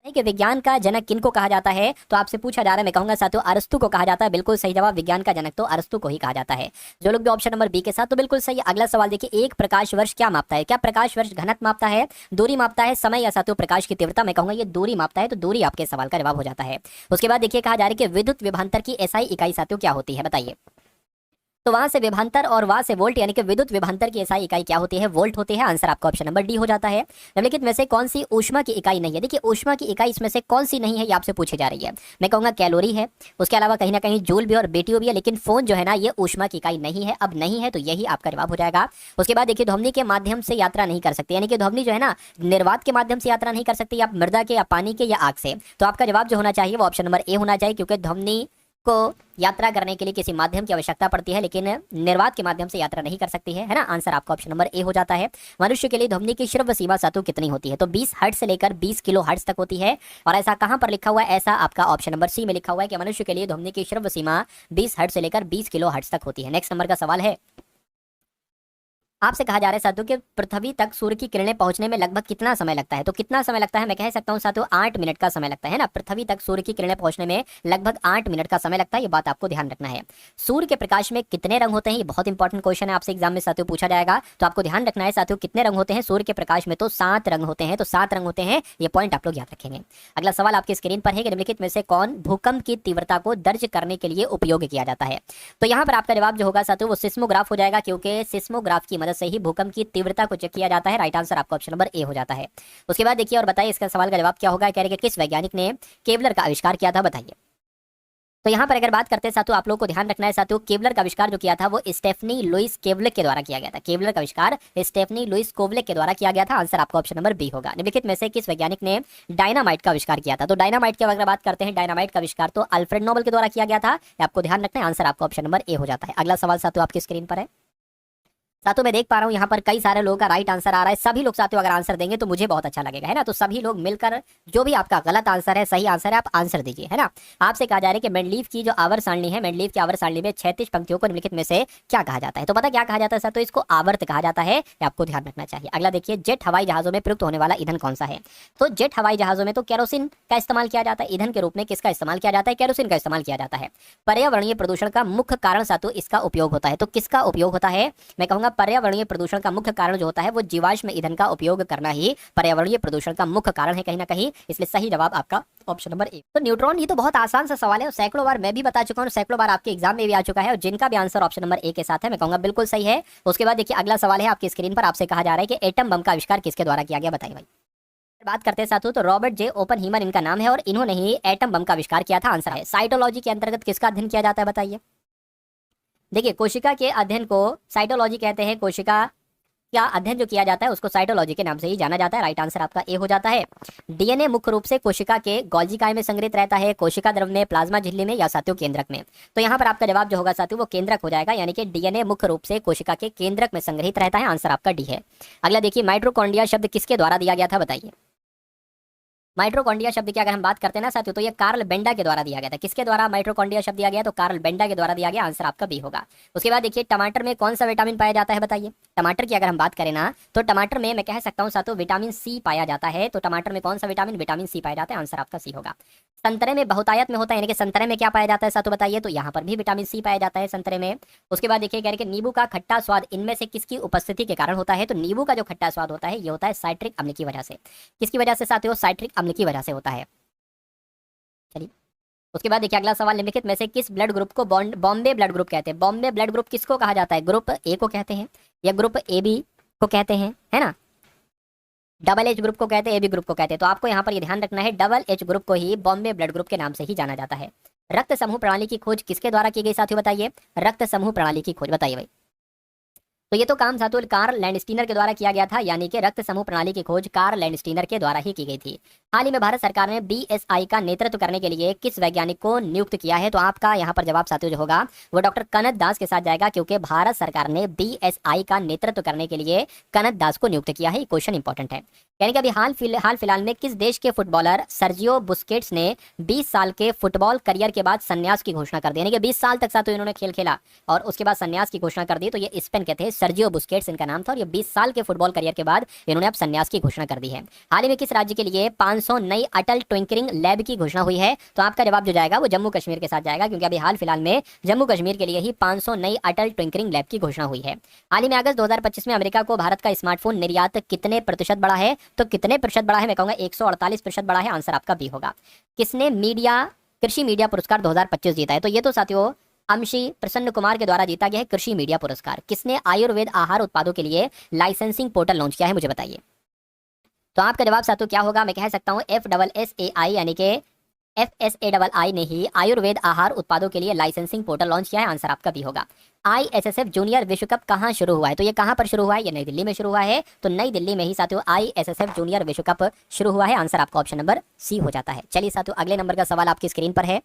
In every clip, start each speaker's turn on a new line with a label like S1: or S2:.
S1: कि विज्ञान का जनक किनको कहा जाता है, तो आपसे पूछा जा रहा है, मैं कहूंगा साथियों अरस्तु को कहा जाता है। बिल्कुल सही जवाब, विज्ञान का जनक तो अरस्तु को ही कहा जाता है। जो लोग भी ऑप्शन नंबर बी के साथ, तो बिल्कुल सही है। अगला सवाल देखिए, एक प्रकाश वर्ष क्या मापता है? क्या प्रकाश वर्ष घनत्व मापता है, दूरी मापता है, समय, या साथियों प्रकाश की तीव्रता? मैं कहूंगा ये दूरी मापता है, तो दूरी आपके सवाल का जवाब हो जाता है। उसके बाद देखिए कहा जा रहा है कि विद्युत विभवांतर की एसआई इकाई साथियों क्या होती है, बताइए। तो वहां से विभवांतर और वहां से वोल्ट, यानी कि विद्युत विभवांतर की एसआई इकाई क्या होती है? वोल्ट होती है। आंसर आपका ऑप्शन नंबर डी हो जाता है। निम्नलिखित में से कौन सी ऊष्मा की इकाई नहीं है? देखिए ऊष्मा की इकाई इसमें से कौन सी नहीं है, ये आपसे पूछी जा रही है। मैं कहूंगा कैलोरी है, उसके अलावा कहीं ना कहीं जूल भी और बीटीओ भी है, लेकिन फोन जो है ना ये ऊष्मा की इकाई नहीं है। अब नहीं है तो यही आपका जवाब हो जाएगा। उसके बाद देखिए ध्वनि के माध्यम से यात्रा नहीं कर सकती, यानी कि ध्वनि जो है ना निर्वात के माध्यम से यात्रा नहीं कर सकती, या मृदा के, या पानी के, या आग से। तो आपका जवाब जो होना चाहिए वो ऑप्शन नंबर ए होना चाहिए, क्योंकि ध्वनि को यात्रा करने के लिए किसी माध्यम की आवश्यकता पड़ती है, लेकिन निर्वात के माध्यम से यात्रा नहीं कर सकती है ना। आंसर आपका ऑप्शन नंबर ए हो जाता है। मनुष्य के लिए ध्वनि की श्रव्य सीमा सातु कितनी होती है? तो 20 हर्ट्ज से लेकर 20 किलो हर्ट्ज तक होती है। और ऐसा कहां पर लिखा हुआ है? ऐसा आपका ऑप्शन नंबर सी में लिखा हुआ है कि मनुष्य के लिए ध्वनि की श्रव्य सीमा 20 हर्ट्ज से लेकर 20 किलो हर्ट्ज तक होती है। नेक्स्ट नंबर का सवाल है, आपसे कहा जा रहा है साथियों कि पृथ्वी तक सूर्य की किरणें पहुंचने में लगभग कितना समय लगता है? तो कितना समय लगता है? मैं कह सकता हूं साथियों 8 मिनट का समय लगता है ना। पृथ्वी तक सूर्य की किरणें पहुंचने में लगभग 8 मिनट का समय लगता है, ये बात आपको ध्यान रखना है। सूर्य के प्रकाश में कितने रंग होते हैं? ये बहुत इंपॉर्टेंट क्वेश्चन है, आपसे एग्जाम में साथियों पूछा जाएगा, तो आपको ध्यान रखना है साथियों कितने रंग होते हैं सूर्य के प्रकाश में? तो 7 रंग होते हैं। तो 7 रंग होते हैं, ये पॉइंट आप लोग याद रखेंगे। अगला सवाल आपकी स्क्रीन पर है कि निम्नलिखित में से कौन भूकंप की तीव्रता को दर्ज करने के लिए उपयोग किया जाता है? तो यहाँ पर आपका जवाब जो होगा साथियों वो सिस्मोग्राफ हो जाएगा, क्योंकि सिस्मोग्राफ की मदद से ही भूकंप की तीव्रता को चेक किया जाता है। राइट आंसर आपका ऑप्शन नंबर ए हो जाता है। उसके बाद देखिए और बताइए इसका सवाल का जवाब क्या होगा। कह रहे कि किस वैज्ञानिक ने केवलर का आविष्कार किया था, बताइए। तो यहाँ पर अगर बात करते हैं साथियों, आप लोग को ध्यान रखना है साथियों, केवलर का आविष्कार जो किया था वो स्टेफनी लुइस केवलक के द्वारा किया गया था। केवलर का आविष्कार स्टेफनी लुइस कोवलक के द्वारा किया गया था। आंसर आपका ऑप्शन नंबर बी होगा। निम्नलिखित में से किस वैज्ञानिक ने डायनामाइट का आविष्कार किया था? तो डायनामाइट की अगर बात करते हैं, डायनामाइट का आविष्कार तो अल्फ्रेड नोबल के द्वारा किया गया था। आपको ध्यान रखना है, आंसर आपका ऑप्शन नंबर ए हो जाता है। अगला सवाल साथियों आपकी स्क्रीन पर है। साथियों मैं देख पा रहा हूँ यहाँ पर कई सारे लोगों का राइट आंसर आ रहा है। सभी लोग साथियों अगर आंसर देंगे तो मुझे बहुत अच्छा लगेगा, है ना। तो सभी लोग मिलकर जो भी आपका गलत आंसर है सही आंसर है आप आंसर दीजिए, है ना। आपसे कहा जा रहा है कि मेंडलीव की जो आवर सारणी है, मेंडलीव की आवर सारणी में 36 पंक्तियों को निम्नलिखित में से क्या कहा जाता है? तो पता क्या कहा जाता है सर? तो इसको आवर्त कहा जाता है, ये आपको ध्यान रखना चाहिए। अगला देखिए, जेट हवाई जहाजों में प्रयुक्त होने वाला ईंधन कौन सा है? तो जेट हवाई जहाजों में तो केरोसिन का इस्तेमाल किया जाता है। ईंधन के रूप में किसका इस्तेमाल किया जाता है? केरोसिन का इस्तेमाल किया जाता है। पर्यावरणीय प्रदूषण का मुख्य कारण साथियों इसका उपयोग होता है। तो किसका उपयोग होता है? मैं कहूंगा पर्यावरणीय प्रदूषण का मुख्य कारण जो होता है वो जीवाश्म ईंधन का उपयोग करना ही पर्यावरणीय प्रदूषण का मुख्य कारण है कहीं ना कहीं। इसलिए सही जवाब आपका ऑप्शन नंबर ए। तो न्यूट्रॉन, ये तो बहुत आसान सा सवाल है और सैकड़ों बार मैं भी बता चुका हूं, सैकड़ों बार आपके एग्जाम में भी आ चुका है, और जिनका भी आंसर ऑप्शन नंबर ए के साथ है मैं कहूंगा बिल्कुल सही है। उसके बाद देखिए अगला सवाल है आपकी स्क्रीन पर। आपसे कहा जा रहा है कि एटम बम का आविष्कार किसके द्वारा किया गया, बताइए भाई। बात करते हैं साथियों तो रॉबर्ट जे ओपनहीमर इनका नाम है, और इन्होंने ही एटम बम का आविष्कार किया था। आंसर है साइटोलॉजी के अंतर्गत किसका अध्ययन किया जाता है, बताइए। देखिए कोशिका के अध्ययन को साइटोलॉजी कहते हैं। कोशिका क्या अध्ययन जो किया जाता है उसको साइटोलॉजी के नाम से ही जाना जाता है। राइट आंसर आपका ए हो जाता है। डीएनए मुख्य रूप से कोशिका के गोल्जी काय में संग्रहित रहता है, कोशिका द्रव में, प्लाज्मा झिल्ली में, या साथियों केंद्रक में? तो यहाँ पर आपका जवाब जो होगा साथियों वो केंद्रक हो जाएगा, यानी कि डीएनए मुख्य रूप से कोशिका के केंद्रक में संग्रहित रहता है। आंसर आपका डी है। अगला देखिए, माइटोकॉन्ड्रिया शब्द किसके द्वारा दिया गया था, बताइए। माइटोकॉन्ड्रिया शब्द की अगर हम बात करते हैं ना साथियों तो ये कार्ल बेंडा के द्वारा दिया गया था। किसके द्वारा माइटोकॉन्ड्रिया शब्द दिया गया? तो कार्ल बेंडा के द्वारा दिया गया। आंसर आपका बी होगा। उसके बाद देखिए, टमाटर में कौन सा विटामिन पाया जाता है, बताइए। टमाटर की अगर हम बात करें ना तो टमाटर में मैं कह सकता हूँ साथियों विटामिन सी पाया जाता है। तो टमाटर में कौन सा विटामिन? विटामिन सी पाया जाता है। आंसर आपका सी होगा। संतरे में बहुतायत में होता है, यानी कि संतरे में क्या पाया जाता है साथियों, बताइए। तो यहाँ पर भी विटामिन सी पाया जाता है संतरे में। उसके बाद देखिए कह रहे कि नींबू का खट्टा स्वाद इनमें से किसकी उपस्थिति के कारण होता है? तो नींबू का जो खट्टा स्वाद होता है ये होता है साइट्रिक अम्ल की वजह से। किसकी वजह से साथियों? साइट्रिक अम्ल की वजह से होता है। चलिए उसके बाद देखिए अगला सवाल, निम्नलिखित में से किस ब्लड ग्रुप को बॉम्बे ब्लड ग्रुप कहते हैं? बॉम्बे ब्लड ग्रुप किसको कहा जाता है? ग्रुप ए को कहते हैं, या ग्रुप ए बी को कहते हैं, है ना। डबल एच ग्रुप को कहते हैं, ए बी ग्रुप को कहते हैं। तो आपको यहाँ पर ये ध्यान रखना है, डबल एच ग्रुप को ही बॉम्बे ब्लड ग्रुप के नाम से ही जाना जाता है। रक्त समूह प्रणाली की खोज किसके द्वारा की गई साथियों, बताइए। रक्त समूह प्रणाली की खोज बताइए भाई। तो ये तो काम साथियों कार्ल लैंडस्टीनर के द्वारा किया गया था, यानी कि रक्त समूह प्रणाली की खोज कार्ल लैंडस्टीनर के द्वारा ही की गई थी। हाल ही में भारत सरकार ने बीएसआई का नेतृत्व करने के लिए किस वैज्ञानिक को नियुक्त किया है? तो आपका यहाँ पर जवाब साथियों जो होगा वो डॉक्टर कनत दास के साथ जाएगा, क्योंकि भारत सरकार ने बीएसआई का नेतृत्व करने के लिए कनत दास को नियुक्त किया है। क्वेश्चन इंपॉर्टेंट है। यानी कि अभी हाल फिलहाल में किस देश के फुटबॉलर सर्जियो बुस्केट्स ने 20 साल के फुटबॉल करियर के बाद संन्यास की घोषणा कर दी? यानी कि 20 साल तक साथियों इन्होंने खेल खेला और उसके बाद संन्यास की घोषणा कर दी। तो ये स्पेन के थे, सर्जियो बुस्केट्स इनका नाम था और ये 20 साल के फुटबॉल करियर के बाद इन्होंने अब संन्यास की घोषणा कर दी है। हाल ही में किस राज्य के लिए 500 नई अटल ट्विंकरिंग लैब की घोषणा हुई है? तो आपका जवाब जो जाएगा वो जम्मू कश्मीर के साथ जाएगा, क्योंकि अभी हाल फिलहाल में जम्मू कश्मीर के लिए ही 500 नई अटल ट्विंकरिंग लैब की घोषणा हुई है। हाल ही में अगस्त 2025 में अमेरिका को भारत का स्मार्टफोन निर्यात कितने प्रतिशत बढ़ा है? तो कितने प्रतिशत बढ़ा है? मैं कहूंगा 148% बढ़ा है। आंसर आपका बी होगा। किसने कृषि मीडिया पुरस्कार 2025 जीता है? तो ये तो साथियों अमशी प्रसन्न कुमार के द्वारा जीता गया है कृषि मीडिया पुरस्कार। किसने आयुर्वेद आहार उत्पादों के लिए लाइसेंसिंग पोर्टल लॉन्च किया है? मुझे बताइए। तो आपका जवाब साथियों क्या होगा? मैं कह सकता हूं FSSAI यानी कि FSAI ने ही आयुर्वेद आहार उत्पादों के लिए लाइसेंसिंग पोर्टल लॉन्च किया है। आंसर आपका भी होगा। ISSF जूनियर विश्व कप कहाँ शुरू हुआ है? तो ये कहाँ पर शुरू हुआ है? ये नई दिल्ली में शुरू हुआ है। तो नई दिल्ली में ही साथियों ISSF जूनियर विश्व कप शुरू हुआ है। आंसर आपका ऑप्शन नंबर सी हो जाता है। चलिए साथियों अगले नंबर का सवाल आपकी स्क्रीन पर है।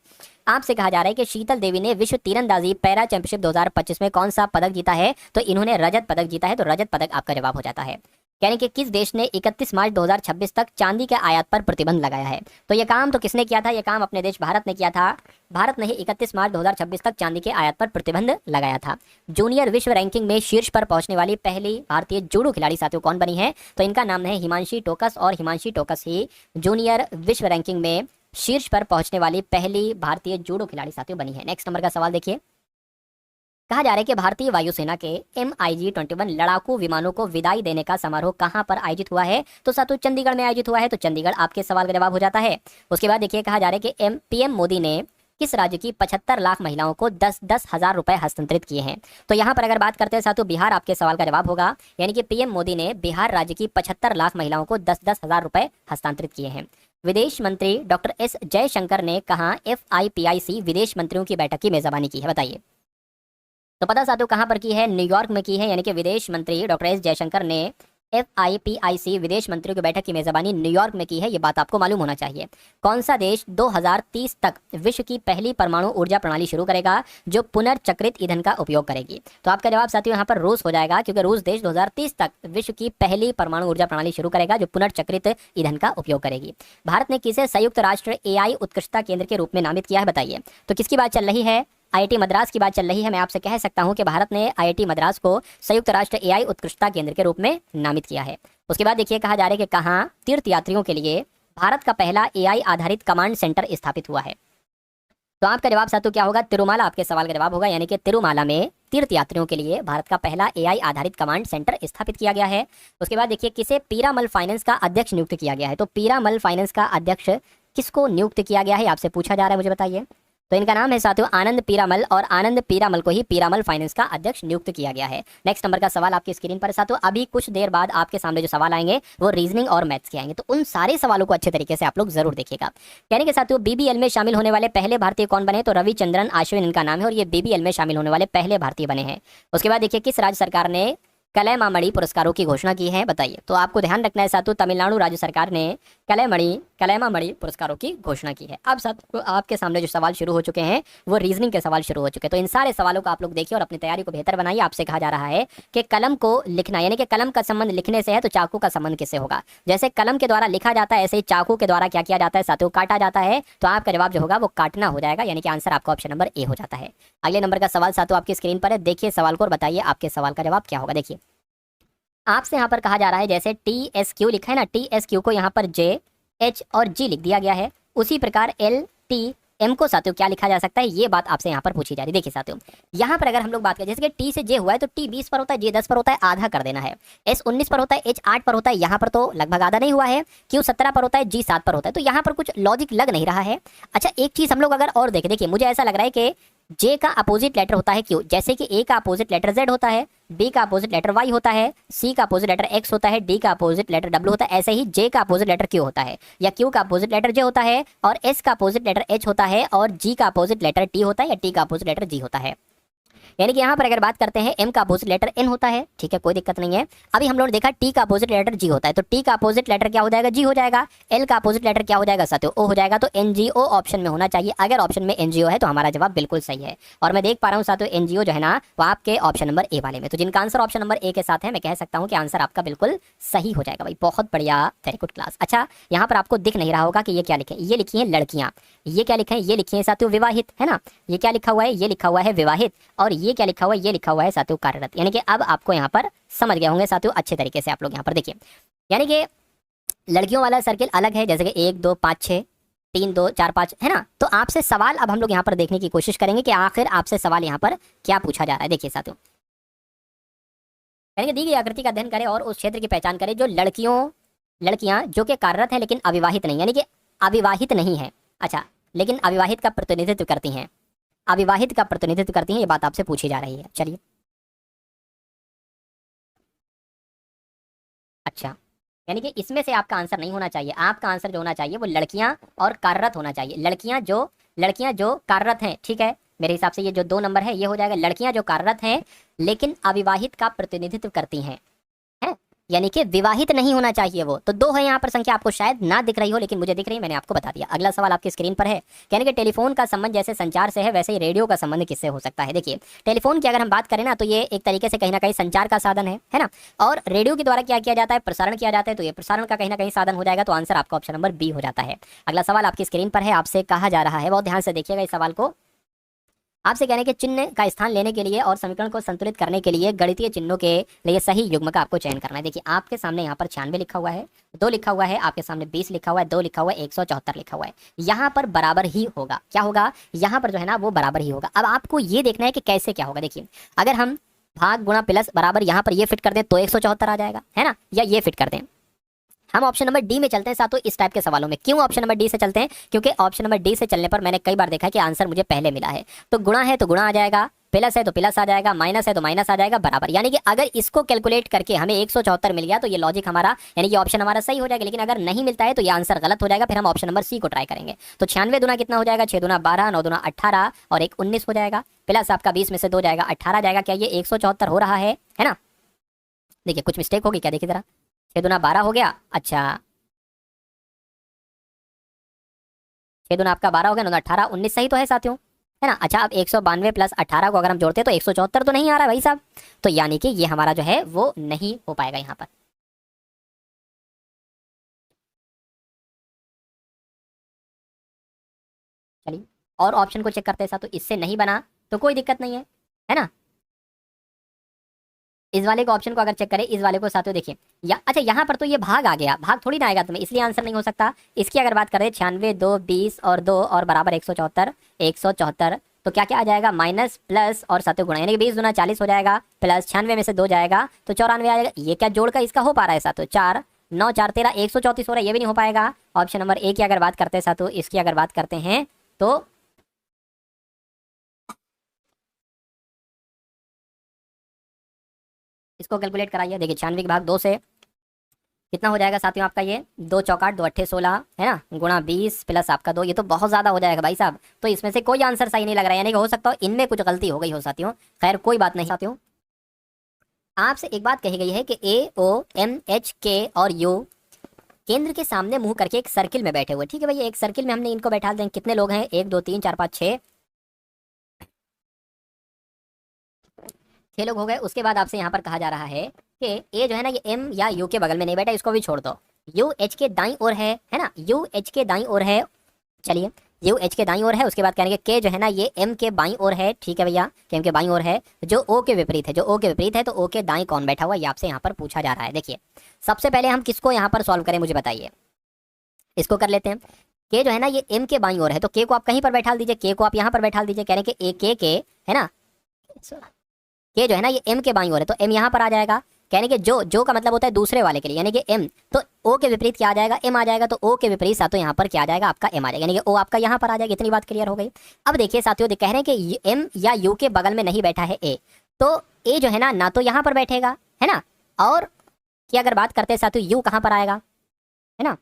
S1: आपसे कहा जा रहा है कि शीतल देवी ने विश्व तीरंदाजी पैरा चैंपियनशिप 2025 में कौन सा पदक जीता है? तो इन्होंने रजत पदक जीता है। तो रजत पदक आपका जवाब हो जाता है। यानी कि किस देश ने 31 मार्च 2026 तक चांदी के आयात पर प्रतिबंध लगाया है? तो ये काम तो किसने किया था? ये काम अपने देश भारत ने किया था। भारत ने ही 31 मार्च 2026 तक चांदी के आयात पर प्रतिबंध लगाया था। जूनियर विश्व रैंकिंग में शीर्ष पर पहुंचने वाली पहली भारतीय जूडो खिलाड़ी साथियों कौन बनी है? तो इनका नाम है हिमांशी टोकस और हिमांशी टोकस ही जूनियर विश्व रैंकिंग में शीर्ष पर पहुंचने वाली पहली भारतीय जूडो खिलाड़ी साथियों बनी है। नेक्स्ट नंबर का सवाल देखिए। कहा जा रहा है कि भारतीय वायुसेना के MiG-21 लड़ाकू विमानों को विदाई देने का समारोह कहां पर आयोजित हुआ है? तो साथियों चंडीगढ़ में आयोजित हुआ है। तो चंडीगढ़ आपके सवाल का जवाब हो जाता है। उसके बाद देखिए कहा जा रहा है कि PM मोदी ने किस राज्य की 75 लाख महिलाओं को 10-10 हजार रुपए हस्तांतरित किए हैं? तो यहाँ पर अगर बात करते हैं साथियों बिहार आपके सवाल का जवाब होगा। यानी कि PM मोदी ने बिहार राज्य की 75 लाख महिलाओं को 10-10 हजार रुपए हस्तांतरित किए हैं। विदेश मंत्री डॉक्टर S जयशंकर ने कहा FIPIC विदेश मंत्रियों की बैठक की मेजबानी की है? बताइए। तो पता साथियों कहां पर की है? न्यूयॉर्क में की है। यानी कि विदेश मंत्री डॉक्टर एस जयशंकर ने FIPIC विदेश मंत्रियों की बैठक की मेजबानी न्यूयॉर्क में की है। ये बात आपको मालूम होना चाहिए। कौन सा देश 2030 तक विश्व की पहली परमाणु ऊर्जा प्रणाली शुरू करेगा जो पुनर्चक्रित ईंधन का उपयोग करेगी? तो आपका जवाब साथियों यहाँ पर रूस हो जाएगा, क्योंकि रूस देश 2030 तक विश्व की पहली परमाणु ऊर्जा प्रणाली शुरू करेगा जो पुनर्चक्रित ईंधन का उपयोग करेगी। भारत ने किसे संयुक्त राष्ट्र AI उत्कृष्टता केंद्र के रूप में नामित किया है? बताइए। तो किसकी बात चल रही है? IIT मद्रास की बात चल रही है। मैं आपसे कह सकता हूं कि भारत ने IIT मद्रास को संयुक्त राष्ट्र AI उत्कृष्टता केंद्र के रूप में नामित किया है। उसके बाद देखिए कहा जा रहा है कि कहां तीर्थयात्रियों के लिए भारत का पहला AI आधारित कमांड सेंटर स्थापित हुआ है? तो आपका जवाब साथियों क्या होगा? तिरुमाला आपके सवाल का जवाब होगा। यानी कि तिरुमाला में तीर्थयात्रियों के लिए भारत का पहला AI आधारित कमांड सेंटर स्थापित किया गया है। उसके बाद देखिए किसे पीरामल फाइनेंस का अध्यक्ष नियुक्त किया गया है? तो पीरामल फाइनेंस का अध्यक्ष किसको नियुक्त किया गया है आपसे पूछा जा रहा है, मुझे बताइए। तो इनका नाम है साथियों आनंद पीरामल और आनंद पीरामल को ही पीरामल फाइनेंस का अध्यक्ष नियुक्त किया गया है। नेक्स्ट नंबर का सवाल आपकी स्क्रीन पर साथियों। अभी कुछ देर बाद आपके सामने जो सवाल आएंगे वो रीजनिंग और मैथ्स के आएंगे, तो उन सारे सवालों को अच्छे तरीके से आप लोग जरूर देखिएगा। कहने के साथियों BBL में शामिल होने वाले पहले भारतीय कौन बने? तो रविचंद्रन अश्विन इनका नाम है और ये BBL में शामिल होने वाले पहले भारतीय बने हैं। उसके बाद देखिए किस राज्य सरकार ने कलैमामणि पुरस्कारों की घोषणा की है? बताइए। तो आपको ध्यान रखना है साथियों तमिलनाडु राज्य सरकार ने कलैमामणि पुरस्कारों की घोषणा की है। अब साथियों आपके सामने जो सवाल शुरू हो चुके हैं वो रीजनिंग के सवाल शुरू हो चुके हैं। तो इन सारे सवालों को आप लोग देखिए और अपनी तैयारी को बेहतर बनाइए। आपसे कहा जा रहा है कि कलम को लिखना, यानी कि कलम का संबंध लिखने से है, तो चाकू का संबंध किससे होगा? जैसे कलम के द्वारा लिखा जाता है ऐसे ही चाकू के द्वारा क्या किया जाता है साथियों? काटा जाता है। तो आपका जवाब जो होगा वो काटना हो जाएगा, यानी कि आंसर आपका ऑप्शन नंबर ए हो जाता है। अगले नंबर का सवाल साथियों आपकी स्क्रीन पर है। देखिए सवाल को और बताइए आपके सवाल का जवाब क्या होगा। देखिए आपसे यहाँ पर कहा जा रहा है जैसे TSQ लिखा है ना, TSQ को यहाँ पर J, H और G लिख दिया गया है, उसी प्रकार LTM को साथियों क्या लिखा जा सकता है? ये बात आपसे यहाँ पर पूछी जा रही है। देखिए साथियों यहाँ पर अगर हम लोग बात करें जैसे कि T से J हुआ है तो T 20 पर होता है, J 10 पर होता है, आधा कर देना है। S 19 पर होता है, H 8 पर होता है, यहाँ पर तो लगभग आधा नहीं हुआ है। Q 17 पर होता है, G 7 पर होता है। तो यहाँ पर कुछ लॉजिक लग नहीं रहा है। अच्छा एक चीज हम लोग अगर और देखें, देखिए मुझे ऐसा लग रहा है कि J का अपोजिट लेटर होता है Q, जैसे कि A का अपोजिट लेटर Z होता है, B का अपोजिट लेटर Y होता है, C का अपोजिट लेटर X होता है, D का अपोजिट लेटर W होता है, ऐसे ही J का अपोजिट लेटर Q होता है, या Q का अपोजिट लेटर J होता है, और S का अपोजिट लेटर H होता है, और G का अपोजिट लेटर T होता है, या T का अपोजिट लेटर G होता है। यानी कि यहाँ पर अगर बात करते हैं M का अपोजिट लेटर N होता है, ठीक है कोई दिक्कत नहीं है। अभी हम लोगों ने देखा T का अपोजिट लेटर G होता है, तो T का अपोजिट लेटर क्या हो जाएगा? G हो जाएगा। L का अपोजिट लेटर क्या हो जाएगा साथियों? O हो जाएगा। तो NGO ऑप्शन में होना चाहिए। अगर ऑप्शन में NGO है तो हमारा जवाब बिल्कुल सही है। और मैं देख पा रहा हूँ साथियों NGO जो है ना वो आपके ऑप्शन नंबर ए वाले में, तो जिनका आंसर ऑप्शन नंबर ए के साथ है मैं कह सकता हूँ कि आंसर आपका बिल्कुल सही हो जाएगा। भाई बहुत बढ़िया, वेरी गुड क्लास। अच्छा यहाँ पर आपको दिख नहीं रहा होगा कि ये क्या लिखे, ये लिखी है लड़कियां, ये क्या लिखे हैं? ये लिखी है साथियों विवाहित, है ना। ये क्या लिखा हुआ है? ये लिखा हुआ है विवाहित, और ये क्या लिखा हुआ है, ये लिखा हुआ है साथियों कार्यरत, यानी कि अब आपको यहाँ पर समझ गए होंगे साथियों अच्छे तरीके से। आप लोग यहाँ पर देखिए, यानी कि लड़कियों वाला सर्किल अलग है, जैसे कि 1 2 5 6 3 2 4 5 है ना। तो आपसे सवाल अब हम लोग यहाँ पर देखने की कोशिश करेंगे कि आखिर आपसे सवाल यहाँ पर क्या पूछा जा रहा है। देखिए साथियों, यानी कि दी गई आकृति का अध्ययन करें और उस क्षेत्र की पहचान करें जो लड़कियां जो कि कार्यरत है लेकिन अविवाहित नहीं, यानी कि अविवाहित नहीं है, अच्छा, लेकिन अविवाहित का प्रतिनिधित्व करती हैं, अविवाहित का प्रतिनिधित्व करती हैं, ये बात आपसे पूछी जा रही है। चलिए, अच्छा, यानी कि इसमें से आपका आंसर नहीं होना चाहिए, आपका आंसर जो होना चाहिए वो लड़कियां और कार्यरत होना चाहिए। लड़कियां जो कार्यरत हैं, ठीक है, मेरे हिसाब से ये जो 2 नंबर है ये हो जाएगा, लड़कियां जो कार्यरत हैं लेकिन अविवाहित का प्रतिनिधित्व करती हैं, है, यानी कि विवाहित नहीं होना चाहिए वो। तो 2 है यहाँ पर संख्या, आपको शायद ना दिख रही हो लेकिन मुझे दिख रही है, मैंने आपको बता दिया। अगला सवाल आपकी स्क्रीन पर है, कहने कि टेलीफोन का संबंध जैसे संचार से है वैसे ही रेडियो का संबंध किससे हो सकता है। देखिए, टेलीफोन की अगर हम बात करें ना तो ये एक तरीके से कहीं ना कहीं संचार का साधन है ना, और रेडियो के द्वारा क्या किया जाता है, प्रसारण किया जाता है, तो ये प्रसारण का कहीं ना कहीं साधन हो जाएगा। तो आंसर आपका ऑप्शन नंबर बी हो जाता है। अगला सवाल आपकी स्क्रीन पर है, आपसे कहा जा रहा है, बहुत ध्यान से देखिएगा इस सवाल को। आपसे कहने के चिन्ह का स्थान लेने के लिए और समीकरण को संतुलित करने के लिए गणितीय चिन्हों के लिए सही युग्म का आपको चयन करना है। देखिए, आपके सामने यहाँ पर 96 लिखा हुआ है, 2 लिखा हुआ है, आपके सामने 20 लिखा हुआ है, 2 लिखा हुआ है, 174 लिखा हुआ है। यहाँ पर बराबर ही होगा, क्या होगा, यहाँ पर जो है ना वो बराबर ही होगा। अब आपको ये देखना है कि कैसे क्या होगा। देखिए, अगर हम भाग गुणा प्लस बराबर यहाँ पर ये फिट कर दें तो 174 आ जाएगा, है ना, या ये फिट कर दें। हम ऑप्शन नंबर डी में चलते हैं साथों इस टाइप के सवालों में। क्यों ऑप्शन नंबर डी से चलते हैं, क्योंकि ऑप्शन नंबर डी से चलने पर मैंने कई बार देखा कि आंसर मुझे पहले मिला है। तो गुणा है तो गुणा आ जाएगा, प्लस है तो प्लस आ जाएगा, माइनस है तो माइनस आ जाएगा, बराबर। यानी कि अगर इसको कैलकुलेट करके हमें 174 मिल गया तो ये लॉजिक हमारा, यानी कि ऑप्शन हमारा सही हो जाएगा। लेकिन अगर नहीं मिलता है तो ये आंसर गलत हो जाएगा, फिर हम ऑप्शन नंबर सी को ट्राई करेंगे। तो 96 दुना कितना हो जाएगा, 6 दुना 12, 9 दुना 18 और 1 19 हो जाएगा, प्लस आपका 20 में से 2 जाएगा, 18 जाएगा। क्या ये 174 हो रहा है ना। देखिए, कुछ मिस्टेक होगी क्या, देखिए जरा, 6 दुना 12 हो गया, अच्छा, 6 दूना आपका 12 हो गया, 9 18 19 सही तो है साथियों, है ना। अच्छा, अब 192 प्लस 18 को अगर हम जोड़ते हैं तो 174 तो नहीं आ रहा है भाई साहब, तो यानी कि ये हमारा जो है वो नहीं हो पाएगा यहाँ पर। चलिए, और ऑप्शन को चेक करते हैं साथियों, इससे नहीं बना तो कोई दिक्कत नहीं है ना। इस वाले को ऑप्शन को अगर चेक करें, इस वाले को साथियों देखिए, या अच्छा यहाँ पर तो ये भाग आ गया, भाग थोड़ी ना आएगा तुम्हें, इसलिए आंसर नहीं हो सकता। इसकी अगर बात करें 96 2 20 और 2 और बराबर 174, तो क्या क्या आ जाएगा, माइनस प्लस और साथियों गुणा, यानी कि 20 दुना 40 हो जाएगा, प्लस 96 में से 2 जाएगा तो 94 आ जाएगा। ये क्या जोड़ का इसका हो पा रहा है साथियों, 4 9 4 13 134 हो रहा है, ये भी नहीं हो पाएगा। ऑप्शन नंबर ए की अगर बात करते हैं साथियों, इसकी अगर बात करते हैं तो इसको कैलकुलेट कराइए। देखिए, 96 के भाग 2 से कितना हो जाएगा साथियों आपका, ये 2 चौकाट 2 अट्ठे 16 है ना, गुणा 20 प्लस आपका 2, ये तो बहुत ज़्यादा हो जाएगा भाई साहब। तो इसमें से कोई आंसर सही नहीं लग रहा है, यानी कि हो सकता हो इनमें कुछ गलती हो गई हो साथियों। खैर कोई बात नहीं साथियों, आपसे एक बात कही गई है कि ए ओ एम एच के और यू केंद्र के सामने मुंह करके एक सर्किल में बैठे हुए, ठीक है भैया, एक सर्किल में हमने इनको बैठा दें। कितने लोग हैं, 1 2 3 4 5 6 लोग हो गए। उसके बाद आपसे यहाँ पर कहा जा रहा है कि ए जो है ना ये एम या यू के बगल में नहीं बैठा, इसको भी छोड़ दो। यू एच के दाई ओर है ना, यू एच के दाई ओर है। चलिए, यू एच के दाई ओर है, उसके बाद कहेंगे के जो है ना ये एम के बाई ओर है, ठीक है भैया, के एम के बाई ओर है, जो ओ के विपरीत है, जो ओ के विपरीत है, तो ओ के दाई कौन बैठा हुआ है, ये आपसे यहाँ पर पूछा जा रहा है। देखिए, सबसे पहले हम किसको यहाँ पर सॉल्व करें मुझे बताइए, इसको कर लेते हैं। के जो है ना ये एम के बाई ओर है, तो के को आप कहीं पर बैठा दीजिए, के को आप यहाँ पर बैठा दीजिए, कह रहे हैं कि ए के है ना, के जो है ना ये एम के बाईं ओर है, तो एम यहाँ पर आ जाएगा। कहने के जो का मतलब होता है दूसरे वाले के लिए, यानी कि एम, तो ओ के विपरीत क्या आ जाएगा, एम आ जाएगा, तो ओ के विपरीत साथियों यहाँ पर क्या आ जाएगा, आपका एम आ जाएगा, यानी कि ओ आपका यहाँ पर आ जाएगा। इतनी बात क्लियर हो गई। अब देखिए साथियों, कह रहे हैं कि एम या यू के बगल में नहीं बैठा है ए, तो ए जो है ना तो यहाँ पर बैठेगा, है ना, और की अगर बात करते हैं साथियों यू कहाँ पर आएगा, है ना।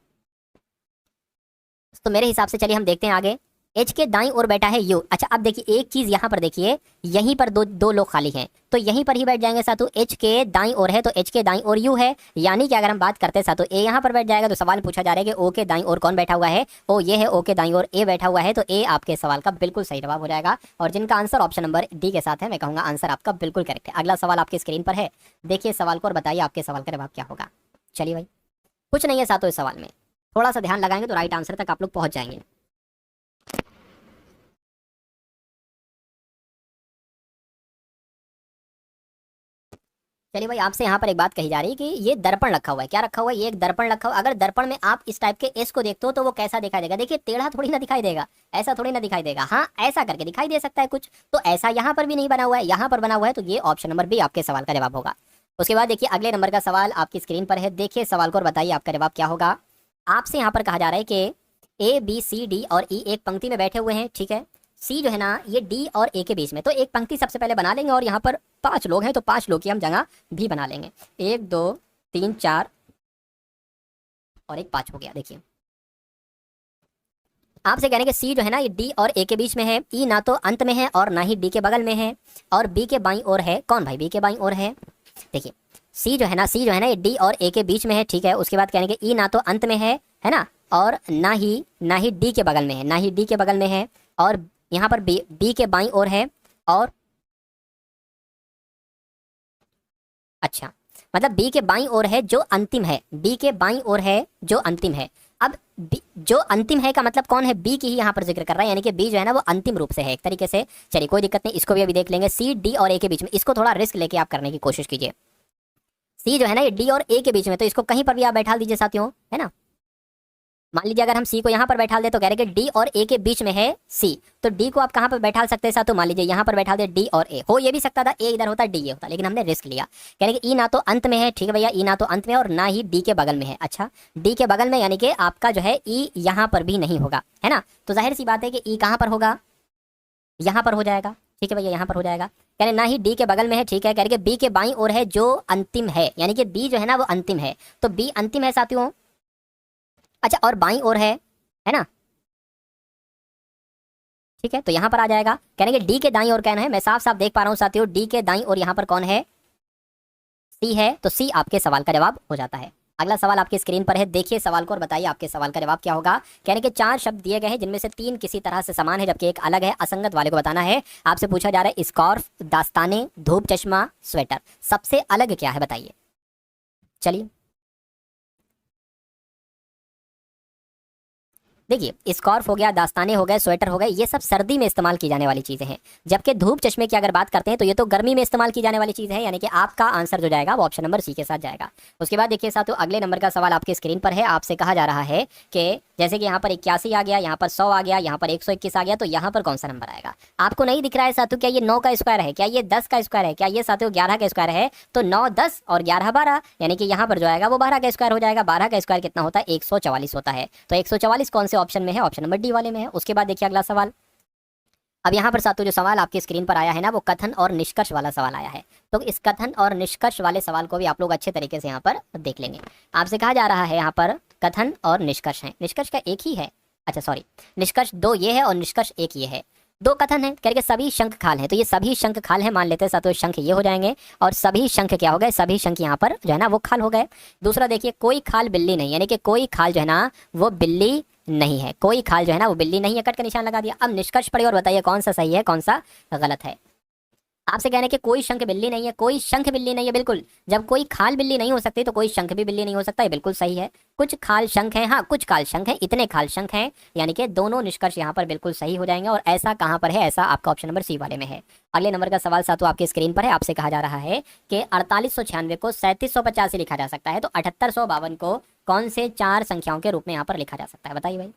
S1: तो मेरे हिसाब से चलिए हम देखते हैं आगे, एच के दाईं ओर बैठा है यू। अच्छा, अब देखिए एक चीज यहाँ पर देखिए, यहीं पर दो लोग खाली हैं, तो यहीं पर ही बैठ जाएंगे साथों। एच के दाईं ओर है तो एच के दाईं ओर यू है, यानी कि अगर हम बात करते हैं साथों ए यहाँ पर बैठ जाएगा। तो सवाल पूछा जा रहा है कि ओ के दाईं ओर कौन बैठा हुआ है, ओ ये है, ओ के दाईं ओर ए बैठा हुआ है, तो ए आपके सवाल का बिल्कुल सही जवाब हो जाएगा। और जिनका आंसर ऑप्शन नंबर डी के साथ है, मैं कहूँगा आंसर आपका बिल्कुल करेक्ट है। अगला सवाल आपकी स्क्रीन पर है, देखिए सवाल को और बताइए आपके सवाल का जवाब क्या होगा। चलिए भाई, कुछ नहीं है साथों इस सवाल में, थोड़ा सा ध्यान लगाएंगे तो राइट आंसर तक आप लोग पहुंच जाएंगे। चलिए भाई, आपसे यहाँ पर एक बात कही जा रही है कि ये दर्पण रखा हुआ है। क्या रखा हुआ है? ये एक दर्पण रखा हुआ है। अगर दर्पण में आप इस टाइप के एस को देखते हो तो वो कैसा दिखाई देगा? देखिए, टेढ़ा थोड़ी ना दिखाई देगा, ऐसा थोड़ी ना दिखाई देगा। हाँ, ऐसा करके दिखाई दे सकता है कुछ। तो ऐसा यहाँ पर भी नहीं बना हुआ है, यहाँ पर बना हुआ है। तो ये ऑप्शन नंबर बी आपके सवाल का जवाब होगा। उसके बाद देखिए, अगले नंबर का सवाल आपकी स्क्रीन पर है। देखिए सवाल को और बताइए आपका जवाब क्या होगा। आपसे यहाँ पर कहा जा रहा है कि ए बी सी डी और ई एक पंक्ति में बैठे हुए हैं, ठीक है। सी जो है ना, ये डी और ए के बीच में। तो एक पंक्ति सबसे पहले बना लेंगे और यहाँ पर 5 लोग हैं तो 5 लोग की हम जगह भी बना लेंगे। 1 2 3 4 और एक 5 हो गया। देखिए, आपसे कह रहे हैं कि सी जो है ना, ये डी और ए के बीच में है। ई ना तो अंत में है और ना ही डी के बगल में है, और बी के बाईं ओर है। कौन भाई बी के बाईं ओर है? देखिए, सी जो है ना, सी जो है ना, ये डी और ए के बीच में है, ठीक है। उसके बाद कहने के ई ना तो अंत में है ना, और ना ही डी के बगल में है, ना ही डी के बगल में है, और यहाँ पर बी के बाईं ओर है। और अच्छा, मतलब बी के बाईं ओर है जो अंतिम है, बी के बाईं ओर है जो अंतिम है। अब जो अंतिम है का मतलब कौन है? बी की ही यहाँ पर जिक्र कर रहा है, यानी कि बी जो है ना वो अंतिम रूप से है एक तरीके से। चलिए कोई दिक्कत नहीं, इसको भी अभी देख लेंगे। सी डी और ए के बीच में, इसको थोड़ा रिस्क लेके आप करने की कोशिश कीजिए। सी जो है ना, ये डी और ए के बीच में, तो इसको कहीं पर भी आप बैठा दीजिए साथियों, है ना। मान लीजिए अगर हम सी को यहाँ पर बैठा दे तो कह रहे कि डी और ए के बीच में है सी, तो डी को आप कहाँ पर बैठा सकते हैं साथियों? मान लीजिए यहाँ पर बैठा दे डी और ए। हो ये भी सकता था, ए इधर होता डी ये होता, लेकिन हमने रिस्क लिया। कह रहे कि ई ना तो अंत में है, ठीक है भैया, ई ना तो अंत में और ना ही डी के बगल में है। अच्छा, डी के बगल में यानी कि आपका जो है ई यहाँ पर भी नहीं होगा, है ना। तो जाहिर सी बात है कि ई कहाँ पर होगा? यहाँ पर हो जाएगा, ठीक है भैया, यहाँ पर हो जाएगा। कह रहे ना ही डी के बगल में है, ठीक है। कह रहे कि बी के बाईं ओर है जो अंतिम है, यानी कि बी जो है ना वो अंतिम है, तो बी अंतिम है साथियों। अच्छा, और बाईं ओर है ना, ठीक है। तो यहाँ पर आ जाएगा, कह रहे कि डी के दाईं ओर कहना है। मैं साफ साफ देख पा रहा हूँ साथियों, डी के दाईं ओर यहाँ पर कौन है? सी है। तो सी आपके सवाल का जवाब हो जाता है। अगला सवाल आपकी स्क्रीन पर है, देखिए सवाल को और बताइए आपके सवाल का जवाब क्या होगा। कहने के 4 शब्द दिए गए हैं जिनमें से 3 किसी तरह से समान है जबकि एक अलग है। असंगत वाले को बताना है। आपसे पूछा जा रहा है स्कार्फ, दास्ताने, धूप चश्मा, स्वेटर, सबसे अलग क्या है बताइए। चलिए देखिए, स्कार्फ हो गया, दास्ताने हो गए, स्वेटर हो गए, ये सब सर्दी में इस्तेमाल की जाने वाली चीजें हैं। जबकि धूप चश्मे की अगर बात करते हैं तो ये तो गर्मी में इस्तेमाल की जाने वाली चीज है, यानी कि आपका आंसर जो जाएगा वो ऑप्शन नंबर सी के साथ जाएगा। उसके बाद देखिए साथियों, अगले नंबर का सवाल आपके स्क्रीन पर है। आपसे कहा जा रहा है कि जैसे कि यहाँ पर 81 आ गया, यहाँ पर 100 आ गया, यहाँ पर 121 आ गया, तो यहाँ पर कौन सा नंबर आएगा? आपको नहीं दिख रहा है साथियों? क्या ये 9 का स्क्वायर है? क्या ये 10 का स्क्वायर है? क्या ये साथियों 11 का स्क्वायर है? तो 9 10 और 11 12, यानी कि यहाँ पर जो आएगा वो 12 का स्क्वायर हो जाएगा। 12 का स्क्वायर कितना होता है? 144 होता है। तो 144 कौन से ऑप्शन में है? ऑप्शन नंबर डी वाले में है। उसके बाद देखिए अगला सवाल। अब यहाँ पर साथियों जो सवाल आपकी स्क्रीन पर आया है ना, वो कथन और निष्कर्ष वाला सवाल आया है। तो इस कथन और निष्कर्ष वाले सवाल को भी आप लोग अच्छे तरीके से यहाँ पर देख लेंगे। आपसे कहा जा रहा है यहाँ पर कथन और निष्कर्ष है, निष्कर्ष का एक ही है, अच्छा सॉरी, निष्कर्ष 2 ये है और निष्कर्ष 1 ये है। 2 कथन है, कह के सभी शंख खाल हैं, तो ये सभी शंख खाल हैं मान लेते हैं साथियों। शंख ये हो जाएंगे और सभी शंख क्या हो गए? सभी शंख यहाँ पर जो है ना वो खाल हो गए। दूसरा देखिए, कोई खाल बिल्ली नहीं, यानी कि कोई खाल जो है ना वो बिल्ली नहीं है, कोई खाल जो है ना वो बिल्ली नहीं है, कट का निशान लगा दिया। अब निष्कर्ष पढ़िए और बताइए कौन सा सही है कौन सा गलत है। आपसे कहने कि कोई शंख बिल्ली नहीं है, कोई शंख बिल्ली नहीं है, बिल्कुल। जब कोई खाल बिल्ली नहीं हो सकती तो कोई शंख भी बिल्ली नहीं हो सकता, ये बिल्कुल सही है। कुछ खाल शंख हैं, हाँ कुछ खाल शंख हैं, इतने खाल शंख हैं, यानी कि दोनों निष्कर्ष यहाँ पर बिल्कुल सही हो जाएंगे। और ऐसा कहाँ पर है? ऐसा आपका ऑप्शन नंबर सी वाले में है। अगले नंबर का सवाल साथियों आपकी स्क्रीन पर है। आपसे कहा जा रहा है कि 4896 को 3785 लिखा जा सकता है, तो 7852 को कौन से 4 संख्याओं के रूप में यहाँ पर लिखा जा सकता है बताइए भाई।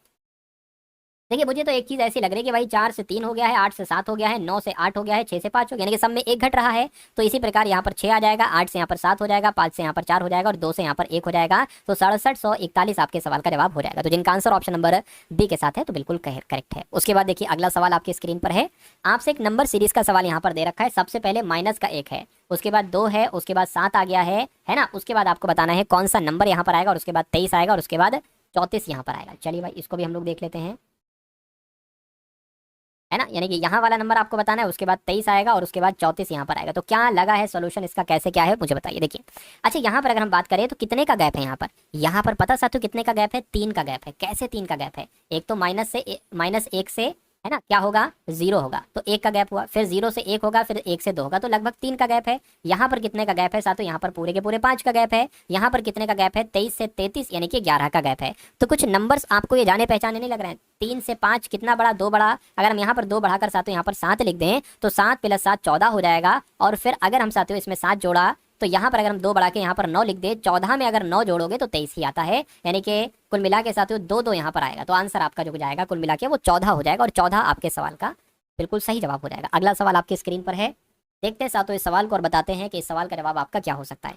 S1: देखिए, मुझे तो एक चीज ऐसी लग रही है कि भाई 4 से 3 हो गया है, 8 से 7 हो गया है, 9 से 8 हो गया है, 6 से 5 हो गया, यानी कि सब में 1 घट रहा है। तो इसी प्रकार यहाँ पर 6 आ जाएगा, 8 से यहाँ पर 7 हो जाएगा, 5 से यहाँ पर 4 हो जाएगा और 2 से यहाँ पर 1 हो जाएगा। तो 6741 आपके सवाल का जवाब हो जाएगा। तो जिनका आंसर ऑप्शन नंबर बी के साथ है तो बिल्कुल करेक्ट है। उसके बाद देखिए अगला सवाल आपकी स्क्रीन पर है। आपसे एक नंबर सीरीज का सवाल यहाँ पर दे रखा है। सबसे पहले माइनस का 1 है, उसके बाद 2 है, उसके बाद 7 आ गया है ना। उसके बाद आपको बताना है कौन सा नंबर यहाँ पर आएगा, और उसके बाद 23 आएगा और उसके बाद 34 यहाँ पर आएगा। चलिए भाई, इसको भी हम लोग देख लेते हैं, है ना। यानी कि यहाँ वाला नंबर आपको बताना है, उसके बाद 23 आएगा और उसके बाद 34 यहाँ पर आएगा। तो क्या लगा है सोल्यूशन इसका, कैसे क्या है मुझे बताइए। देखिए, अच्छा यहाँ पर अगर हम बात करें तो कितने का गैप है यहाँ पर पता साथियों कितने का गैप है? 3 का गैप है। कैसे 3 का गैप है? एक तो -1 से है ना क्या होगा? 0 होगा, तो 1 का गैप हुआ, फिर 0 से 1 होगा, फिर 1 से 2 होगा, तो लगभग 3 का गैप है। यहाँ पर कितने का गैप है साथियों? यहाँ पर पूरे के पूरे 5 का गैप है। यहाँ पर कितने का गैप है? 23 से 33 यानी कि 11 का गैप है। तो कुछ नंबर्स आपको ये जाने पहचाने नहीं लग रहे हैं? 3 से 5 कितना बड़ा? 2 बड़ा। अगर हम यहाँ पर 2 बढ़ाकर साथियों यहाँ पर 7 लिख दें तो 7 + 7 14 हो जाएगा। और फिर अगर हम साथियों इसमें 7 जोड़ा तो यहाँ पर अगर हम 2 बढ़ा के यहाँ पर 9 लिख दे, 14 में अगर 9 जोड़ोगे तो 23 ही आता है, यानी कि कुल मिला के साथियों 2 यहाँ पर आएगा। तो आंसर आपका जो जाएगा कुल मिला के वो 14 हो जाएगा, और 14 आपके सवाल का बिल्कुल सही जवाब हो जाएगा। अगला सवाल आपकी स्क्रीन पर है, देखते हैं साथियों इस सवाल को और बताते हैं कि इस सवाल का जवाब आपका क्या हो सकता है।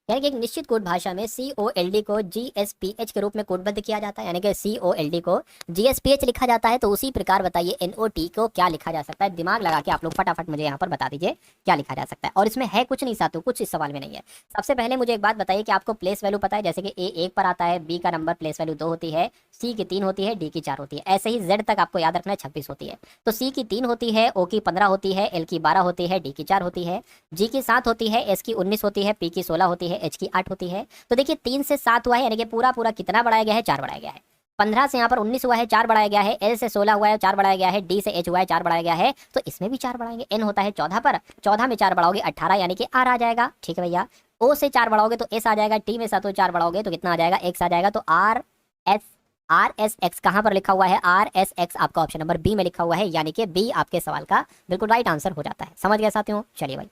S1: यानी कि एक निश्चित कोड भाषा में COLD को GSPH के रूप में कोडबद्ध किया जाता है, यानी कि COLD को GSPH लिखा जाता है। तो उसी प्रकार बताइए NOT को क्या लिखा जा सकता है। दिमाग लगा के आप लोग फटाफट मुझे यहाँ पर बता दीजिए क्या लिखा जा सकता है। और इसमें है कुछ नहीं साथियों, कुछ इस सवाल में नहीं है। सबसे पहले मुझे एक बात बताइए कि आपको प्लेस वैल्यू पता है, जैसे कि A 1 पर आता है, B का नंबर प्लेस वैल्यू 2 होती है, C की 3 होती है, D की 4 होती है, ऐसे ही Z तक आपको याद रखना है 26 होती है। तो C की 3 होती है, O की 15 होती है, L की 12 होती है, D की 4 होती है, G की 7 होती है, S की 19 होती है, P की 16 होती है, H की 8 होती है। तो देखिए 3 से 7 हुआ है, यानी कि पूरा पूरा कितना बढ़ाया गया है, 4 बढ़ाया गया है। 15 से यहाँ पर 19 हुआ है, 4 बढ़ाया गया है। L से 16 हुआ है, 4 बढ़ाया गया है। D से H हुआ है, 4 बढ़ाया गया है। तो इसमें भी 4 बढ़ाएंगे। N होता है 14 पर, 14 में 4 बढ़ाओगे 18, यानी कि R आ जाएगा। ठीक है भैया। O से 4 बढ़ाओगे तो S आ जाएगा। T में सातों 4 बढ़ाओगे तो कितना आ जाएगा, X आ जाएगा। तो RSX कहाँ पर लिखा हुआ है, RSX आपका ऑप्शन नंबर B में लिखा हुआ है, यानी कि B आपके सवाल का बिल्कुल राइट आंसर हो जाता है। समझ गए साथियों। चलिए भाई,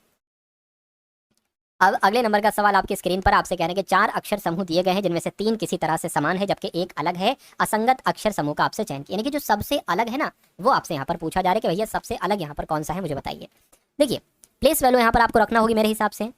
S1: अब अगले नंबर का सवाल आपकी स्क्रीन पर आपसे कह रहे हैं कि 4 अक्षर समूह दिए गए हैं, जिनमें से 3 किसी तरह से समान है जबकि एक अलग है। असंगत अक्षर समूह का आपसे चयन किया, यानी कि जो सबसे अलग है ना, वो आपसे यहाँ पर पूछा जा रहा है कि भैया सबसे अलग यहाँ पर कौन सा है, मुझे बताइए। देखिए प्लेस वैल्यू यहाँ पर आपको रखना होगी मेरे हिसाब से,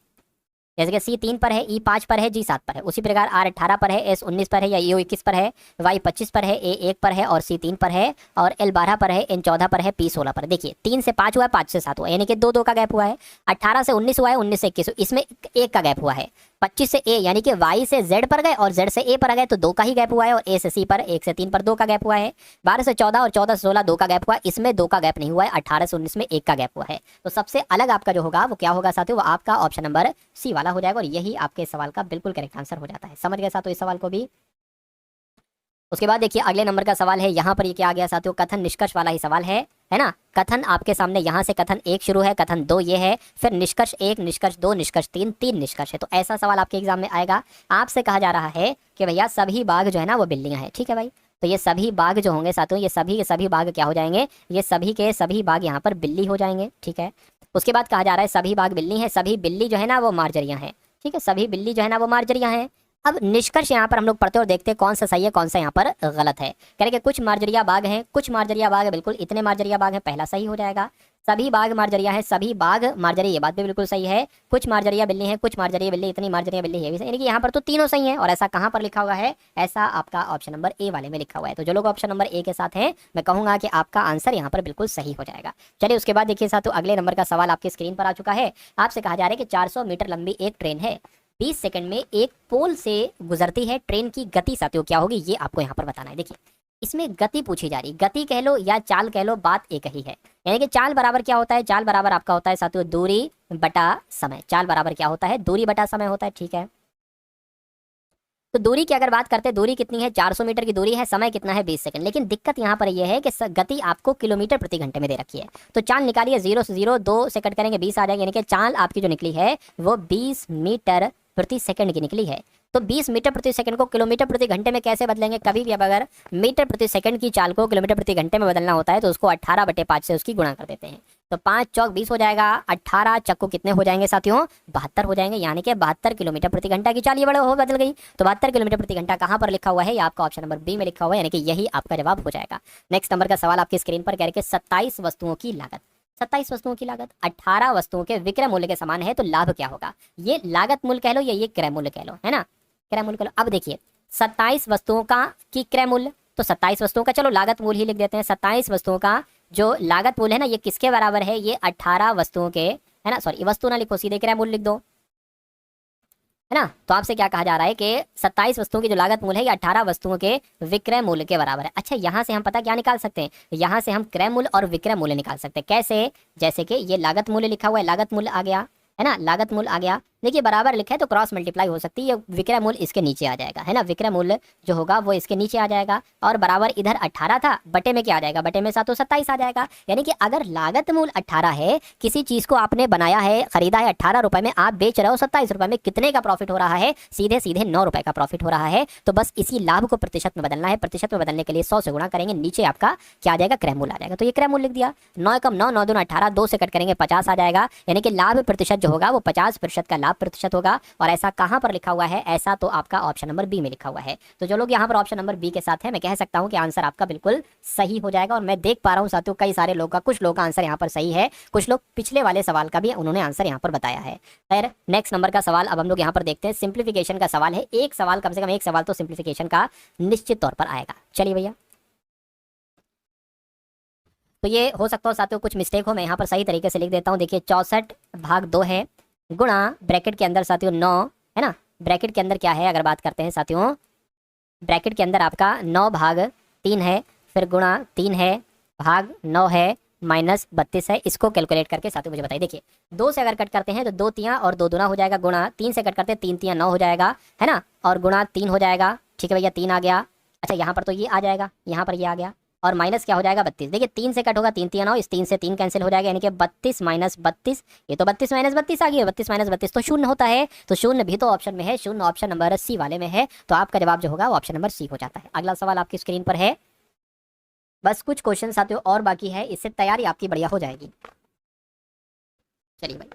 S1: जैसे कि C 3 पर है, E 5 पर है, G 7 पर है। उसी प्रकार R 18 पर है, S 19 पर है, या E 21 पर है, Y 25 पर है, A 1 पर है, और C 3 पर है, और L 12 पर है, N 14 पर है, P 16 पर है। देखिए 3 से 5 हुआ है, 5 से 7 हुआ है, यानी कि 2 2 का गैप हुआ है। 18 से 19 हुआ है, 19 से 21, इसमें 1 का गैप हुआ है। 25 से A, यानी कि Y से Z पर गए और Z से A पर आ गए, तो 2 का ही गैप हुआ है। और A से C पर, 1 से 3 पर 2 का गैप हुआ है। 12 से 14 और 14 से 16 2 का गैप हुआ है, इसमें 2 का गैप नहीं हुआ है। 18 से 19 में 1 का गैप हुआ है। तो सबसे अलग आपका जो होगा वो क्या होगा साथियों, वो आपका ऑप्शन नंबर C वाला हो जाएगा, और यही आपके सवाल का बिल्कुल करेक्ट आंसर हो जाता है। समझ गए साथियों इस सवाल को भी। उसके बाद देखिए अगले नंबर का सवाल है, यहाँ पर ये क्या आ गया साथियों, कथन निष्कर्ष वाला ही सवाल है ना। कथन आपके सामने यहाँ से कथन 1 शुरू है, कथन 2 ये है, फिर निष्कर्ष 1, निष्कर्ष 2, निष्कर्ष 3, 3 निष्कर्ष है। तो ऐसा सवाल आपके एग्जाम में आएगा। आपसे कहा जा रहा है कि भैया सभी बाघ जो है ना वो बिल्लियां हैं। ठीक है भाई, तो ये सभी बाघ जो होंगे साथियों, ये सभी के सभी बाघ क्या हो जाएंगे, ये सभी के सभी बाघ यहाँ पर बिल्ली हो जाएंगे। ठीक है। उसके बाद कहा जा रहा है सभी बाघ बिल्ली हैं, सभी बिल्ली जो है ना वो मार्जरियां हैं। ठीक है, सभी बिल्ली जो है ना वो मार्जरियां हैं। अब निष्कर्ष यहाँ पर हम लोग पढ़ते और देखते हैं कौन सा सही है कौन सा यहाँ पर गलत है। कह रहे कि कुछ मार्जरिया बाघ हैं, कुछ मार्जरिया बाघ है, बिल्कुल इतने मार्जरिया बाघ हैं, पहला सही हो जाएगा। सभी बाघ मार्जरिया है, सभी बाघ मार्जरी, ये बात भी बिल्कुल सही है। कुछ मार्जरिया बिल्ली है, कुछ मार्जरिया बिल्ली, इतनी मार्जरिया बिल्ली है भी सही, यानी कि यहाँ पर तो तीनों सही है। और ऐसा कहाँ पर लिखा हुआ है, ऐसा आपका ऑप्शन नंबर ए वाले में लिखा हुआ है। तो जो लोग ऑप्शन नंबर ए के साथ हैं, मैं कहूंगा कि आपका आंसर यहाँ पर बिल्कुल सही हो जाएगा। चलिए उसके बाद देखिए साथियों अगले नंबर का सवाल आपकी स्क्रीन पर आ चुका है। आपसे कहा जा रहा है कि 400 मीटर लंबी एक ट्रेन है, 20 सेकंड में एक पोल से गुजरती है। ट्रेन की गति साथियों क्या होगी, ये आपको यहाँ पर बताना है। देखिए इसमें गति पूछी जा रही, गति कह लो या चाल कह लो, बात एक ही है। यानी कि चाल बराबर क्या होता है, चाल बराबर आपका होता है साथियों दूरी बटा समय। चाल बराबर क्या होता है, दूरी बटा समय होता है। ठीक है, तो दूरी की अगर बात करते हैं, दूरी कितनी है, 400 मीटर की दूरी है, समय कितना है 20 सेकंड। लेकिन दिक्कत यहाँ पर यह है कि गति आपको किलोमीटर प्रति घंटे में दे रखी है। तो चाल निकालिए, 0 से 0 2 सेकंड करेंगे 20 आ जाएगा, यानी कि चाल आपकी जो निकली है वो 20 मीटर प्रति सेकंड की निकली है। तो 20 मीटर प्रति सेकंड को किलोमीटर प्रति घंटे में कैसे बदलेंगे, कभी भी अब अगर मीटर प्रति सेकंड की चाल को किलोमीटर प्रति घंटे में बदलना होता है तो उसको 18/5 से उसकी गुणा कर देते हैं। तो 5 चौक 20 हो जाएगा, 18 चक्को कितने हो जाएंगे साथियों, 72 हो जाएंगे, यानी कि 72 किलोमीटर प्रति घंटा की चाल ये बड़े हो बदल गई। तो 72 किलोमीटर प्रति घंटा कहाँ पर लिखा हुआ है, ये आपका ऑप्शन नंबर बी में लिखा हुआ है, यानी कि यही आपका जवाब हो जाएगा। नेक्स्ट नंबर का सवाल आपकी स्क्रीन पर कह रहे 27 वस्तुओं की लागत, 27 वस्तुओं की लागत 18 वस्तुओं के विक्रय मूल्य के समान है, तो लाभ क्या होगा। ये लागत मूल्य कह लो या ये क्रय मूल्य कह लो, है ना, क्रय मूल्य कह लो। अब देखिए 27 वस्तुओं का की क्रय मूल्य, तो 27 वस्तुओं का चलो लागत मूल्य ही लिख देते हैं। 27 वस्तुओं का जो लागत मूल्य है ना, ये किसके बराबर है, ये 18 वस्तुओं के, है ना, सॉरी वस्तु ना लिखो, सीधे क्रय मूल्य लिख दो, है ना। तो आपसे क्या कहा जा रहा है कि 27 वस्तुओं की जो लागत मूल्य है ये 18 वस्तुओं के विक्रय मूल्य के बराबर है। अच्छा, यहाँ से हम पता क्या निकाल सकते हैं, यहाँ से हम क्रय मूल्य और विक्रय मूल्य निकाल सकते हैं। कैसे, जैसे कि ये लागत मूल्य लिखा हुआ है, लागत मूल्य आ गया, है ना, लागत मूल्य आ गया, देखिए बराबर लिखा है तो क्रॉस मल्टीप्लाई हो सकती है, विक्रय मूल्य इसके नीचे आ जाएगा, है ना, विक्रय मूल्य जो होगा वो इसके नीचे आ जाएगा। और बराबर इधर 18 था, बटे में क्या आ जाएगा, बटे में 7 27 आ जाएगा। यानी कि अगर लागत मूल्य 18 है, किसी चीज को आपने बनाया है, खरीदा है 18 रुपए में, आप बेच रहे हो 27 रुपए में, कितने का प्रॉफिट हो रहा है, सीधे सीधे 9 रुपए का प्रॉफिट हो रहा है। तो बस इसी लाभ को प्रतिशत में बदलना है। प्रतिशत में बदलने के लिए 100 से गुणा करेंगे, नीचे आपका क्या आ जाएगा, क्रय मूल्य आ जाएगा। तो ये क्रय मूल्य लिख दिया, 9 कम 9, 9 दूना 18, 2 से कट करेंगे 50 आ जाएगा। यानी कि लाभ प्रतिशत जो होगा वो 50% का लाभ प्रतिशत होगा। और ऐसा कहां पर लिखा हुआ है, ऐसा तो आपका ऑप्शन नंबर बी में लिखा हुआ है। तो जो लोग यहां पर ऑप्शन नंबर बी के साथ है, मैं कह सकता हूं कि आंसर आपका बिल्कुल सही हो जाएगा। और मैं देख पा रहा हूं साथियों कई सारे लोग का, कुछ लोग का आंसर यहां पर सही है, कुछ लोग पिछले वाले सवाल का भी उन्होंने आंसर यहां पर बताया है। खैर नेक्स्ट नंबर का सवाल अब हम लोग यहां पर देखते हैं। सिंप्लीफिकेशन का सवाल है, एक सवाल कम से कम एक सवाल तो सिंप्लीफिकेशन का निश्चित तौर पर आएगा। चलिए भैया, तो ये हो सकता हो साथियों कुछ मिस्टेक हो, मैं यहाँ पर सही तरीके से लिख देता हूँ। देखिए 64/2 है, गुणा ब्रैकेट के अंदर साथियों 9 है ना, ब्रैकेट के अंदर क्या है, अगर बात करते हैं साथियों, ब्रैकेट के अंदर आपका 9/3 है, फिर गुणा 3 है, भाग 9 है, माइनस 32 है। इसको कैलकुलेट करके साथियों मुझे बताइए। देखिए 2 से अगर कट करते हैं तो 2 तियां और 2 दूना हो जाएगा, गुणा 3 से कट करते हैं 3 तियां 9 हो जाएगा, है ना, और गुणा 3 हो जाएगा। ठीक है भैया, 3 आ गया। अच्छा यहाँ पर तो ये आ जाएगा, यहाँ पर ये आ गया, और माइनस क्या हो जाएगा 32। देखिए 3 से कट होगा 3 तिया 9, इस 3 से 3 कैंसिल हो जाएगा, यानी कि 32 माइनस 32, ये तो 32 माइनस 32 आ गया, 32 माइनस 32 तो 0 होता है। तो 0 भी तो ऑप्शन में है, 0 ऑप्शन नंबर सी वाले में है। तो आपका जवाब जो होगा वो ऑप्शन नंबर सी हो जाता है। अगला सवाल आपकी स्क्रीन पर है, बस कुछ क्वेश्चन साथियों और बाकी है, इससे तैयारी आपकी बढ़िया हो जाएगी। चलिए भाई,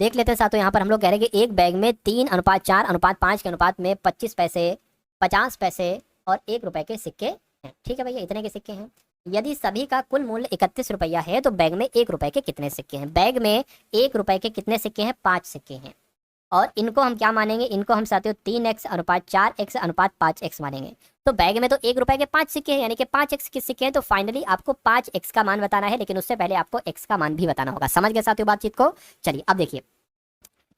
S1: देख लेते हैं साथियों। यहाँ पर हम लोग कह रहे हैं कि एक बैग में 3:4:5 के अनुपात में 25 पैसे, 50 पैसे और 1 रुपए के सिक्के हैं। ठीक है भैया, इतने के सिक्के हैं। यदि सभी का कुल मूल्य 31 रुपया है तो बैग में 1 रुपए के कितने सिक्के हैं। बैग में 1 रुपए के कितने सिक्के हैं, 5 सिक्के हैं। और इनको हम क्या मानेंगे, इनको हम साथियों 3x/4x/5x मानेंगे। तो बैग में तो 1 रुपए के 5 सिक्के हैं, यानी कि 5x के सिक्के हैं। तो फाइनली आपको 5x का मान बताना है, लेकिन उससे पहले आपको x का मान भी बताना होगा। समझ गए साथियों बातचीत को। चलिए अब देखिए,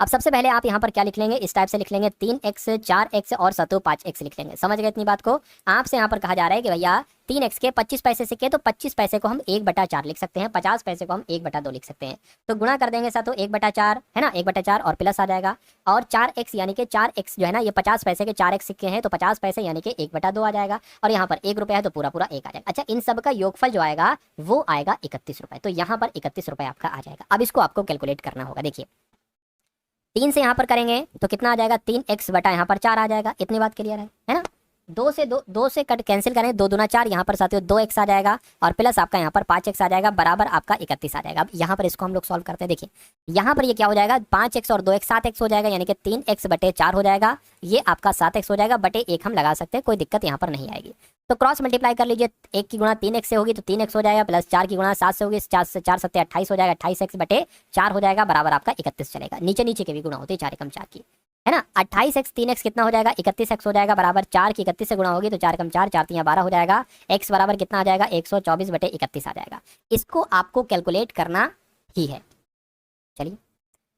S1: अब सबसे पहले आप यहाँ पर क्या लिख लेंगे, इस टाइप से लिख लेंगे 3x 4x और साथियों 5x लिख लेंगे। समझ गए इतनी बात को। आपसे यहाँ पर कहा जा रहा है कि भैया 3x के 25 पैसे सिक्के, तो 25 पैसे को हम 1/4 लिख सकते हैं, 50 पैसे को हम 1/2 लिख सकते हैं। तो गुणा कर देंगे साथियों 1/4 है ना, 1/4 और प्लस आ जाएगा। और 4x यानी कि 4x जो है ना, ये 50 पैसे के 4x सिक्के हैं, तो 50 पैसे यानी कि 1/2 आ जाएगा। और यहाँ पर 1 रुपया है तो पूरा पूरा 1 आ जाएगा। अच्छा, इन सब का योगफल जो आएगा वो आएगा 31 रुपए। तो यहाँ पर 31 रुपए आपका आ जाएगा। अब इसको आपको कैलकुलेट करना होगा। देखिए 3 से यहाँ पर करेंगे तो कितना आ जाएगा, 3x बटा यहाँ पर 4 आ जाएगा। इतनी बात क्लियर है ना। 2 से कट कैंसिल करें, 2 दूना 4, यहाँ पर साथियों 2x आ जाएगा, और प्लस आपका यहाँ पर 5x आ जाएगा, बराबर आपका 31 आ जाएगा। अब यहाँ पर इसको हम लोग सॉल्व करते हैं। देखिए यहाँ पर ये क्या हो जाएगा, 5x और 2x 7x हो जाएगा, यानी कि 3x/4 हो जाएगा। ये आपका 7x हो जाएगा, बटे 1 हम लगा सकते हैं, कोई दिक्कत यहाँ पर नहीं आएगी। तो क्रॉस मल्टीप्लाई कर लीजिए, 1 की गुणा 3x से होगी तो 3x हो जाएगा, प्लस 4 की गुणा 7 से होगी, 4 से 4 7 28 हो जाएगा, 28x/4 हो जाएगा, बराबर आपका 31 चलेगा। नीचे नीचे के भी गुणा होती है, 4 एकम 4 की, है ना। 28x 3x कितना हो जाएगा, 31x हो जाएगा, बराबर 4 की 31 से गुणा होगी तो 4 कम 4, 4 तियां 12 हो जाएगा। x बराबर कितना आ जाएगा, 124/31 आ जाएगा। इसको आपको कैलकुलेट करना ही है। चलिए,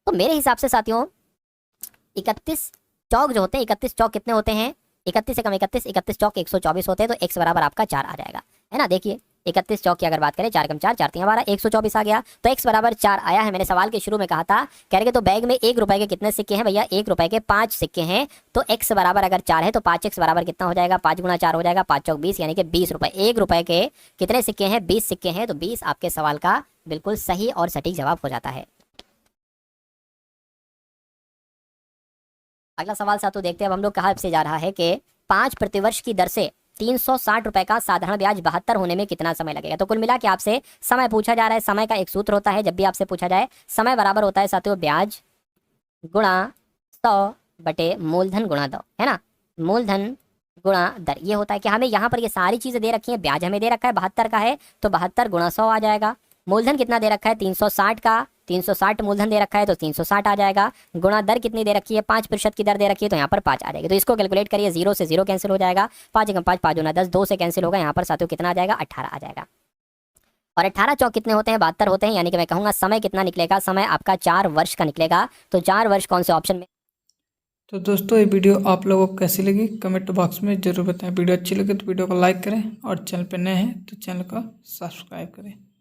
S1: तो मेरे हिसाब से साथियों 31 चौक जो होते हैं, 31 चौक कितने होते हैं, 31 से कम 31, 31 चौक 124 होते हैं। तो x बराबर आपका 4 आ जाएगा, है ना। देखिए 31 चौक की अगर बात करें, 4 कम 4, 4 तियां 12, 124 आ गया। तो x बराबर 4 आया है। मैंने सवाल के शुरू में कहा था, कह रहे तो बैग में 1 रुपए के कितने सिक्के हैं भैया, 1 रुपए के 5 सिक्के हैं। तो x बराबर अगर 4 है तो 5x बराबर कितना हो जाएगा, 5 गुणा 4 हो जाएगा, 5 चौक 20, यानी कि 20 रुपए। 1 रुपए के कितने सिक्के हैं, 20 सिक्के हैं। तो 20 आपके सवाल का बिल्कुल सही और सटीक जवाब हो जाता है। अगला सवाल साथियों देखते हैं। अब हम लोग कहाँ से जा रहा है कि 5 प्रतिवर्ष की दर से 360 रुपए का साधारण ब्याज 72 होने में कितना समय लगेगा। तो कुल मिला के आपसे समय पूछा जा रहा है। समय का एक सूत्र होता है, जब भी आपसे पूछा जाए, समय बराबर होता है साथियों ब्याज गुणा 100 बटे मूलधन गुणा 2, है ना। मूलधन गुणा दर, ये होता है कि हमें यहाँ पर ये सारी चीजें दे रखी है। ब्याज हमें दे रखा है 72 का है, तो 72 गुणा 100 आ जाएगा। मूलधन कितना दे रखा है, 360 का, 360 मूलधन दे रखा है तो 360 आ जाएगा। गुणा दर कितनी दे रखी है, 5% की दर दे रखी है, तो यहाँ पर 5 आ जाएगी। तो इसको कैलकुलेट करिए, 0 से 0 कैंसिल हो जाएगा, 5 एकम 5, 5 गुना 10, 2 से कैंसिल होगा, यहाँ पर साथियों कितना आ जाएगा, 18 आ जाएगा। और 18 चौक कितने होते हैं, 72 होते हैं। यानी कि मैं कहूँगा समय कितना निकलेगा, समय आपका 4 वर्ष का निकलेगा। तो 4 वर्ष कौन से ऑप्शन में।
S2: तो दोस्तों ये वीडियो आप लोगों को कैसी लगी कमेंट बॉक्स में ज़रूर बताएं। वीडियो अच्छी लगे तो वीडियो को लाइक करें, और चैनल पर नए हैं तो चैनल को सब्सक्राइब करें।